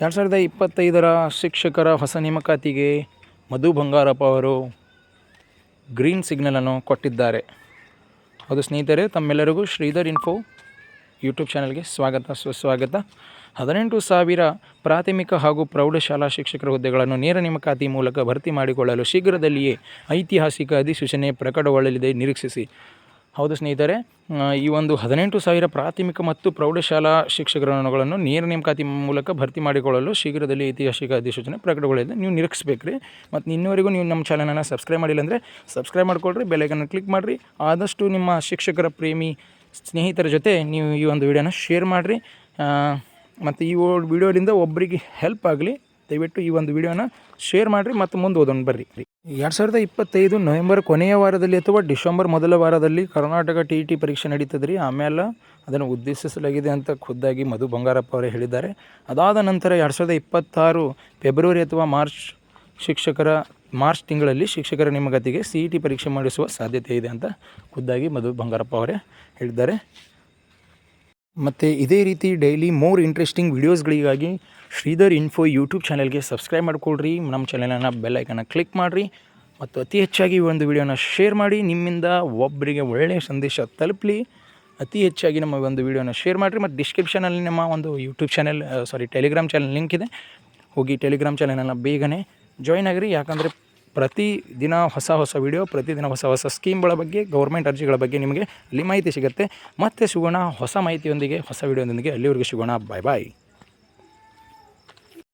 2025ರ ಶಿಕ್ಷಕರ ಹೊಸ ನೇಮಕಾತಿಗೆ ಮಧು ಬಂಗಾರಪ್ಪ ಅವರು ಗ್ರೀನ್ ಸಿಗ್ನಲನ್ನು ಕೊಟ್ಟಿದ್ದಾರೆ. ಹೌದು ಸ್ನೇಹಿತರೆ, ತಮ್ಮೆಲ್ಲರಿಗೂ ಶ್ರೀಧರ್ ಇನ್ಫೋ ಯೂಟ್ಯೂಬ್ ಚಾನಲ್ಗೆ ಸುಸ್ವಾಗತ. 18,000 ಪ್ರಾಥಮಿಕ ಹಾಗೂ ಪ್ರೌಢಶಾಲಾ ಶಿಕ್ಷಕರ ಹುದ್ದೆಗಳನ್ನು ನೇರ ನೇಮಕಾತಿ ಮೂಲಕ ಭರ್ತಿ ಮಾಡಿಕೊಳ್ಳಲು ಶೀಘ್ರದಲ್ಲಿಯೇ ಐತಿಹಾಸಿಕ ಅಧಿಸೂಚನೆ ಪ್ರಕಟಗೊಳ್ಳಲಿದೆ, ನಿರೀಕ್ಷಿಸಿ. ಹೌದು ಸ್ನೇಹಿತರೆ, ಈ ಒಂದು 18,000 ಪ್ರಾಥಮಿಕ ಮತ್ತು ಪ್ರೌಢಶಾಲಾ ಶಿಕ್ಷಕರುಗಳನ್ನು ನೇರ ನೇಮಕಾತಿ ಮೂಲಕ ಭರ್ತಿ ಮಾಡಿಕೊಳ್ಳಲು ಶೀಘ್ರದಲ್ಲಿ ಐತಿಹಾಸಿಕ ಅಧಿಸೂಚನೆ ಪ್ರಕಟಗೊಳ್ಳಲಿದೆ. ನೀವು ನಿರೀಕ್ಷಿಸಬೇಕ್ರಿ. ಮತ್ತು ಇನ್ನುವರೆಗೂ ನೀವು ನಮ್ಮ ಚಾನಲನ್ನು ಸಬ್ಸ್ಕ್ರೈಬ್ ಮಾಡಿಲ್ಲ ಅಂದರೆ ಸಬ್ಸ್ಕ್ರೈಬ್ ಮಾಡ್ಕೊಳ್ರಿ, ಬೆಲ್ಲೈಕನ್ನು ಕ್ಲಿಕ್ ಮಾಡಿರಿ. ಆದಷ್ಟು ನಿಮ್ಮ ಶಿಕ್ಷಕರ ಪ್ರೇಮಿ ಸ್ನೇಹಿತರ ಜೊತೆ ನೀವು ಈ ಒಂದು ವಿಡಿಯೋನ ಶೇರ್ ಮಾಡಿರಿ. ಮತ್ತು ಈ ವಿಡಿಯೋದಿಂದ ಒಬ್ಬರಿಗೆ ಹೆಲ್ಪ್ ಆಗಲಿ. ದಯವಿಟ್ಟು ಈ ಒಂದು ವಿಡಿಯೋನ ಶೇರ್ ಮಾಡಿರಿ ಮತ್ತು ಮುಂದೆ ಓದೋಣ ಬರ್ರಿ. 2025 ನವೆಂಬರ್ ಕೊನೆಯ ವಾರದಲ್ಲಿ ಅಥವಾ ಡಿಸೆಂಬರ್ ಮೊದಲ ವಾರದಲ್ಲಿ ಕರ್ನಾಟಕ TET ಪರೀಕ್ಷೆ ನಡೀತದೆ ರೀ. ಆಮೇಲೆ ಅದನ್ನು ಉದ್ದೇಶಿಸಲಾಗಿದೆ ಅಂತ ಖುದ್ದಾಗಿ ಮಧು ಬಂಗಾರಪ್ಪ ಅವರೇ ಹೇಳಿದ್ದಾರೆ. ಅದಾದ ನಂತರ 2026 ಫೆಬ್ರವರಿ ಅಥವಾ ಮಾರ್ಚ್ ತಿಂಗಳಲ್ಲಿ ಶಿಕ್ಷಕರ ನೇಮಕಾತಿಗೆ CET ಪರೀಕ್ಷೆ ಮಾಡಿಸುವ ಸಾಧ್ಯತೆ ಇದೆ ಅಂತ ಖುದ್ದಾಗಿ ಮಧು ಬಂಗಾರಪ್ಪ ಅವರೇ ಹೇಳಿದ್ದಾರೆ. ಮತ್ತು ಇದೇ ರೀತಿ ಡೈಲಿ ಮೋರ್ ಇಂಟ್ರೆಸ್ಟಿಂಗ್ ವೀಡಿಯೋಸ್ಗಳಿಗಾಗಿ ಶ್ರೀಧರ್ ಇನ್ಫೋ ಯೂಟ್ಯೂಬ್ ಚಾನಲ್ಗೆ ಸಬ್ಸ್ಕ್ರೈಬ್ ಮಾಡ್ಕೊಳ್ರಿ. ನಮ್ಮ ಚಾನಲನ್ನು ಬೆಲ್ಲೈಕನ್ನು ಕ್ಲಿಕ್ ಮಾಡಿರಿ ಮತ್ತು ಅತಿ ಹೆಚ್ಚಾಗಿ ಈ ಒಂದು ವಿಡಿಯೋನ ಶೇರ್ ಮಾಡಿ. ನಿಮ್ಮಿಂದ ಒಬ್ಬರಿಗೆ ಒಳ್ಳೆಯ ಸಂದೇಶ ತಲುಪಲಿ. ಅತಿ ಹೆಚ್ಚಾಗಿ ನಮ್ಮ ಒಂದು ವಿಡಿಯೋನ ಶೇರ್ ಮಾಡಿರಿ. ಮತ್ತು ಡಿಸ್ಕ್ರಿಪ್ಷನಲ್ಲಿ ನಮ್ಮ ಒಂದು ಟೆಲಿಗ್ರಾಮ್ ಚಾನಲ್ ಲಿಂಕ್ ಇದೆ. ಹೋಗಿ ಟೆಲಿಗ್ರಾಮ್ ಚಾನಲನ್ನು ಬೇಗನೆ ಜಾಯ್ನ್ ಆಗಿರಿ. ಯಾಕಂದರೆ ಪ್ರತಿದಿನ ಹೊಸ ವಿಡಿಯೋ, ಪ್ರತಿದಿನ ಹೊಸ ಸ್ಕೀಮ್ಗಳ ಬಗ್ಗೆ, ಗೌರ್ಮೆಂಟ್ ಅರ್ಜಿಗಳ ಬಗ್ಗೆ ನಿಮಗೆ ಅಲ್ಲಿ ಮಾಹಿತಿ ಸಿಗುತ್ತೆ. ಮತ್ತೆ ಸಿಗೋಣ ಹೊಸ ಮಾಹಿತಿಯೊಂದಿಗೆ, ಹೊಸ ವಿಡಿಯೋದೊಂದಿಗೆ. ಅಲ್ಲಿವರೆಗೂ ಸಿಗೋಣ. ಬಾಯ್.